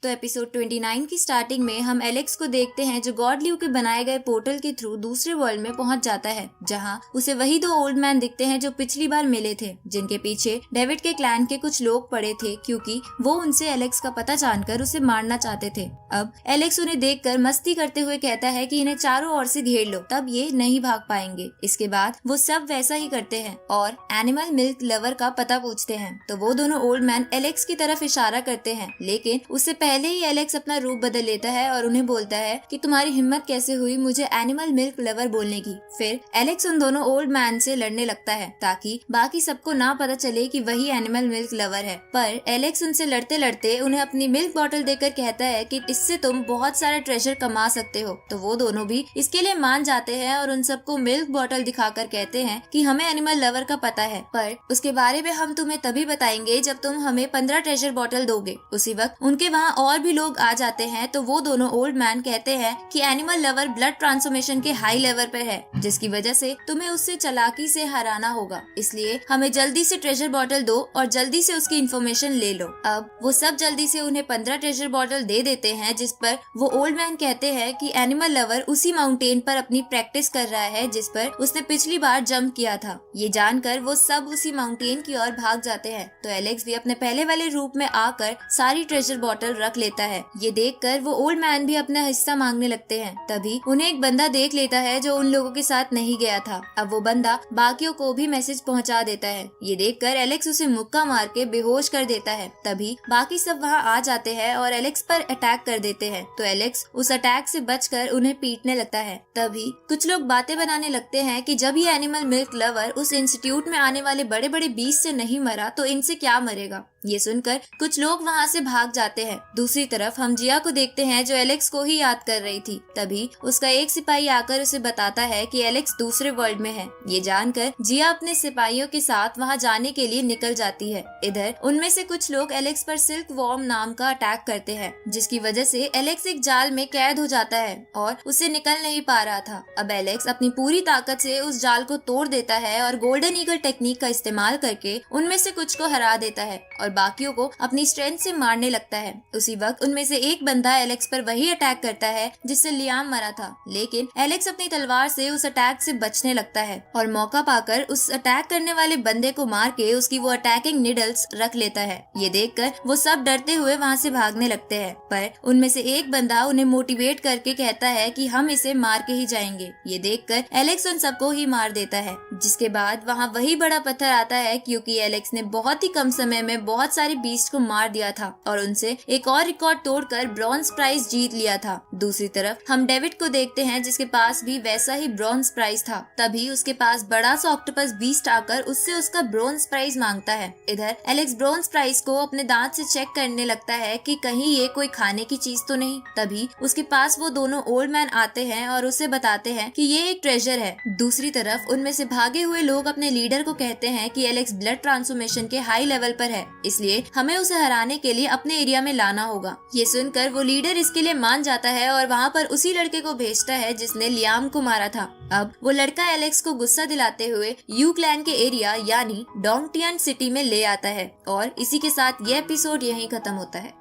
तो एपिसोड 29 की स्टार्टिंग में हम एलेक्स को देखते हैं जो गॉड ल्यू के बनाए गए पोर्टल के थ्रू दूसरे वर्ल्ड में पहुंच जाता है, जहां उसे वही दो ओल्ड मैन दिखते हैं जो पिछली बार मिले थे, जिनके पीछे डेविड के क्लैन के कुछ लोग पड़े थे क्योंकि वो उनसे एलेक्स का पता जानकर उसे मारना चाहते थे। अब एलेक्स उन्हें देखकर मस्ती करते हुए कहता है कि इन्हें चारों ओर से घेर लो, तब ये नहीं भाग पाएंगे। इसके बाद वो सब वैसा ही करते हैं और एनिमल मिल्क लवर का पता पूछते हैं। तो वो दोनों ओल्ड मैन एलेक्स की तरफ इशारा करते हैं, लेकिन उससे पहले ही एलेक्स अपना रूप बदल लेता है और उन्हें बोलता है कि तुम्हारी हिम्मत कैसे हुई मुझे एनिमल मिल्क लवर बोलने की। फिर एलेक्स उन दोनों ओल्ड मैन से लड़ने लगता है ताकि बाकी सबको ना पता चले कि वही एनिमल मिल्क लवर है। पर एलेक्स उनसे लड़ते लड़ते उन्हें अपनी मिल्क बॉटल देकर कहता है कि इससे तुम बहुत सारा ट्रेजर कमा सकते हो। तो वो दोनों भी इसके लिए मान जाते हैं और उन सबको मिल्क बॉटल दिखाकर कहते हैं कि हमें एनिमल लवर का पता है, पर उसके बारे में हम तुम्हें तभी बताएंगे जब तुम हमें 15 ट्रेजर बॉटल दोगे। उसी वक्त उनके वहाँ और भी लोग आ जाते हैं। तो वो दोनों ओल्ड मैन कहते हैं कि एनिमल लवर ब्लड ट्रांसफॉर्मेशन के हाई लेवल पर है, जिसकी वजह से तुम्हें उससे चालाकी से हराना होगा, इसलिए हमें जल्दी से ट्रेजर बॉटल दो और जल्दी से उसकी इन्फॉर्मेशन ले लो। अब वो सब जल्दी से उन्हें 15 ट्रेजर बॉटल दे देते हैं, जिस पर वो ओल्ड मैन कहते हैं कि एनिमल लवर उसी माउंटेन पर अपनी प्रैक्टिस कर रहा है जिस पर उसने पिछली बार जंप किया था। ये जानकर वो सब उसी माउंटेन की ओर भाग जाते हैं। तो एलेक्स भी अपने पहले वाले रूप में आकर सारी ट्रेजर बॉटल रख लेता है। ये देखकर वो ओल्ड मैन भी अपना हिस्सा मांगने लगते हैं। तभी उन्हें एक बंदा देख लेता है जो उन लोगों के साथ नहीं गया था। अब वो बंदा बाकियों को भी मैसेज पहुंचा देता है। ये देखकर एलेक्स उसे मुक्का मार के बेहोश कर देता है। तभी बाकी सब वहां आ जाते हैं और एलेक्स पर अटैक कर देते हैं। तो एलेक्स उस अटैक से बचकर उन्हें पीटने लगता है। तभी कुछ लोग बातें बनाने लगते हैं कि जब ये एनिमल मिल्क लवर उस इंस्टीट्यूट में आने वाले बड़े बड़े बीस्ट से नहीं मरा तो इनसे क्या मरेगा। ये सुनकर कुछ लोग वहाँ से भाग जाते हैं। दूसरी तरफ हम जिया को देखते हैं जो एलेक्स को ही याद कर रही थी। तभी उसका एक सिपाही आकर उसे बताता है कि एलेक्स दूसरे वर्ल्ड में है। ये जानकर जिया अपने सिपाहियों के साथ वहाँ जाने के लिए निकल जाती है। इधर उनमें से कुछ लोग एलेक्स पर सिल्क वॉर्म नाम का अटैक करते हैं, जिसकी वजह से एलेक्स एक जाल में कैद हो जाता है और उसे निकल नहीं पा रहा था। अब एलेक्स अपनी पूरी ताकत से उस जाल को तोड़ देता है और गोल्डन ईगल टेक्निक का इस्तेमाल करके उनमें से कुछ को हरा देता है और बाकियों को अपनी स्ट्रेंथ से मारने लगता है। उसी वक्त उनमें से एक बंदा एलेक्स पर वही अटैक करता है जिससे लियाम मरा था, लेकिन एलेक्स अपनी तलवार से उस अटैक से बचने लगता है और मौका पाकर उस अटैक करने वाले बंदे को मार के उसकी वो अटैकिंग निडल्स रख लेता है। ये देखकर वो सब डरते हुए वहाँ से भागने लगते हैं, पर उनमें से एक बंदा उन्हें मोटिवेट करके कहता है कि हम इसे मार के ही जाएंगे। ये देखकर एलेक्स उन सबको ही मार देता है, जिसके बाद वहाँ वही बड़ा पत्थर आता है क्योंकि एलेक्स ने बहुत ही कम समय में बहुत सारे बीस्ट को मार दिया था और उनसे एक और रिकॉर्ड तोड़कर ब्रॉन्ज प्राइज जीत लिया था। दूसरी तरफ हम डेविड को देखते हैं जिसके पास भी वैसा ही ब्रॉन्ज प्राइज था। तभी उसके पास बड़ा सा ऑक्टोपस बीस्ट आकर उससे उसका ब्रॉन्ज प्राइज मांगता है। इधर एलेक्स ब्रॉन्ज प्राइज को अपने दांत से चेक करने लगता है कि कहीं ये कोई खाने की चीज तो नहीं। तभी उसके पास वो दोनों ओल्ड मैन आते हैं और उसे बताते हैं कि ये एक ट्रेजर है। दूसरी तरफ उनमें से भागे हुए लोग अपने लीडर को कहते हैं कि एलेक्स ब्लड ट्रांसफॉर्मेशन के हाई लेवल पर है, इसलिए हमें उसे हराने के लिए अपने एरिया में लाना होगा। ये सुनकर वो लीडर इसके लिए मान जाता है और वहाँ पर उसी लड़के को भेजता है जिसने लियाम को मारा था। अब वो लड़का एलेक्स को गुस्सा दिलाते हुए यू क्लैन के एरिया यानी डोंगटियन सिटी में ले आता है और इसी के साथ ये एपिसोड यहीं खत्म होता है।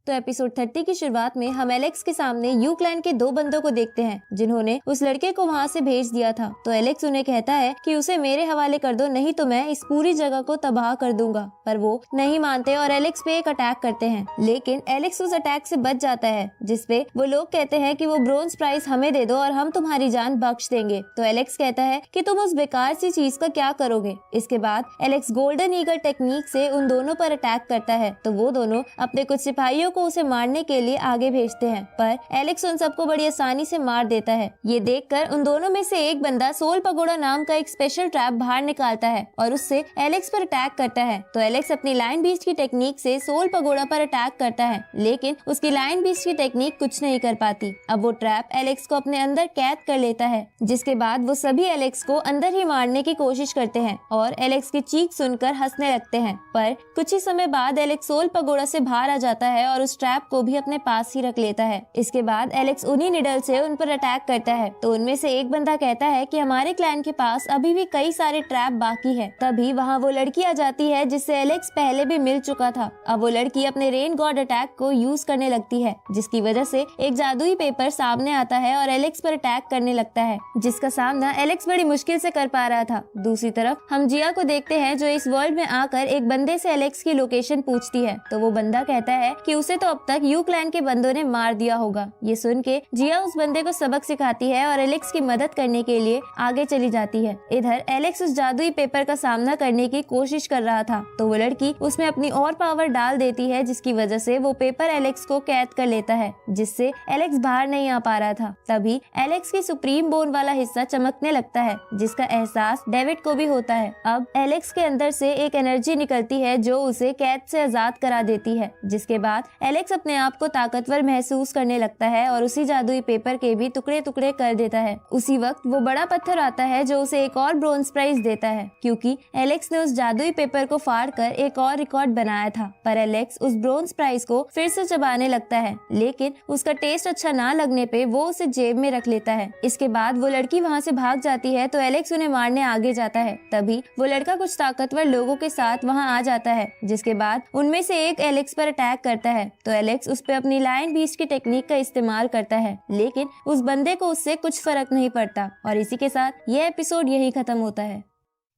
तो एपिसोड 30 की शुरुआत में हम एलेक्स के सामने यू क्लैन के दो बंदों को देखते हैं जिन्होंने उस लड़के को वहाँ से भेज दिया था। तो एलेक्स उन्हें कहता है कि उसे मेरे हवाले कर दो, नहीं तो मैं इस पूरी जगह को तबाह कर दूंगा। पर वो नहीं मानते और एलेक्स पे एक अटैक करते हैं, लेकिन एलेक्स उस अटैक से बच जाता है, जिसपे वो लोग कहते हैं कि वो ब्रोंज प्राइज हमें दे दो और हम तुम्हारी जान बख्श देंगे। तो एलेक्स कहता है कि तुम उस बेकार सी चीज का क्या करोगे। इसके बाद एलेक्स गोल्डन ईगल टेक्निक से उन दोनों पर अटैक करता है। तो वो दोनों अपने कुछ सिपाहियों को उसे मारने के लिए आगे भेजते हैं, पर एलेक्स उन सबको बड़ी आसानी से मार देता है। ये देखकर उन दोनों में से एक बंदा सोल पगोड़ा नाम का एक स्पेशल ट्रैप बाहर निकालता है और उससे एलेक्स पर अटैक करता है। तो एलेक्स अपनी लाइन बीस्ट की टेक्निक से सोल पगोड़ा पर अटैक करता है, लेकिन उसकी लाइन बीस्ट की टेक्निक कुछ नहीं कर पाती। अब वो ट्रैप एलेक्स को अपने अंदर कैद कर लेता है, जिसके बाद वो सभी एलेक्स को अंदर ही मारने की कोशिश करते हैं और एलेक्स की चीख सुनकर हंसने लगते हैं। पर कुछ ही समय बाद एलेक्स सोल पगोड़ा से बाहर आ जाता है और और उस ट्रैप को भी अपने पास ही रख लेता है। इसके बाद एलेक्स उन्हीं निडल से उन पर अटैक करता है। तो उनमें से एक बंदा कहता है कि हमारे क्लैन के पास अभी भी कई सारे ट्रैप बाकी है। तभी वहाँ वो लड़की आ जाती है जिससे एलेक्स पहले भी मिल चुका था। अब वो लड़की अपने रेन गॉड अटैक को यूज करने लगती है, जिसकी वजह से एक जादुई पेपर सामने आता है और एलेक्स पर अटैक करने लगता है, जिसका सामना एलेक्स बड़ी मुश्किल से कर पा रहा था। दूसरी तरफ हम जिया को देखते हैं जो इस वर्ल्ड में आकर एक बंदे से एलेक्स की लोकेशन पूछती है। तो वो बंदा कहता है कि उसे तो अब तक यू क्लैन के बंदों ने मार दिया होगा। ये सुन के जिया उस बंदे को सबक सिखाती है और एलेक्स की मदद करने के लिए आगे चली जाती है। इधर एलेक्स उस जादुई पेपर का सामना करने की कोशिश कर रहा था, तो वो लड़की उसमें अपनी और पावर डाल देती है, जिसकी वजह से वो पेपर एलेक्स को कैद कर लेता है, जिससे एलेक्स बाहर नहीं आ पा रहा था। तभी एलेक्स की सुप्रीम बोन वाला हिस्सा चमकने लगता है, जिसका एहसास डेविड को भी होता है। अब एलेक्स के अंदर से एक एनर्जी निकलती है जो उसे कैद से आजाद करा देती है, जिसके बाद एलेक्स अपने आप को ताकतवर महसूस करने लगता है और उसी जादुई पेपर के भी टुकड़े टुकड़े कर देता है। उसी वक्त वो बड़ा पत्थर आता है जो उसे एक और ब्रोंज प्राइज देता है, क्योंकि एलेक्स ने उस जादुई पेपर को फाड़ कर एक और रिकॉर्ड बनाया था। पर एलेक्स उस ब्रोंज प्राइज को फिर से चबाने लगता है, लेकिन उसका टेस्ट अच्छा ना लगने पे वो उसे जेब में रख लेता है। इसके बाद वो लड़की वहाँ से भाग जाती है, तो एलेक्स उन्हें मारने आगे जाता है। तभी वो लड़का कुछ ताकतवर लोगों के साथ वहाँ आ जाता है, जिसके बाद उनमें से एक एलेक्स पर अटैक करता है। तो एलेक्स उस पे अपनी लायन बीस्ट की टेक्निक का इस्तेमाल करता है, लेकिन उस बंदे को उससे कुछ फर्क नहीं पड़ता। और इसी के साथ यह एपिसोड यही खत्म होता है।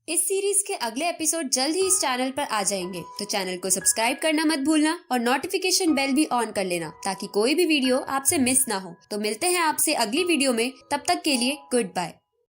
इस सीरीज के अगले एपिसोड जल्द ही इस चैनल पर आ जाएंगे, तो चैनल को सब्सक्राइब करना मत भूलना और नोटिफिकेशन बेल भी ऑन कर लेना, ताकि कोई भी वीडियो आपसे मिस ना हो। तो मिलते हैं आपसे अगली वीडियो में, तब तक के लिए गुड बाय।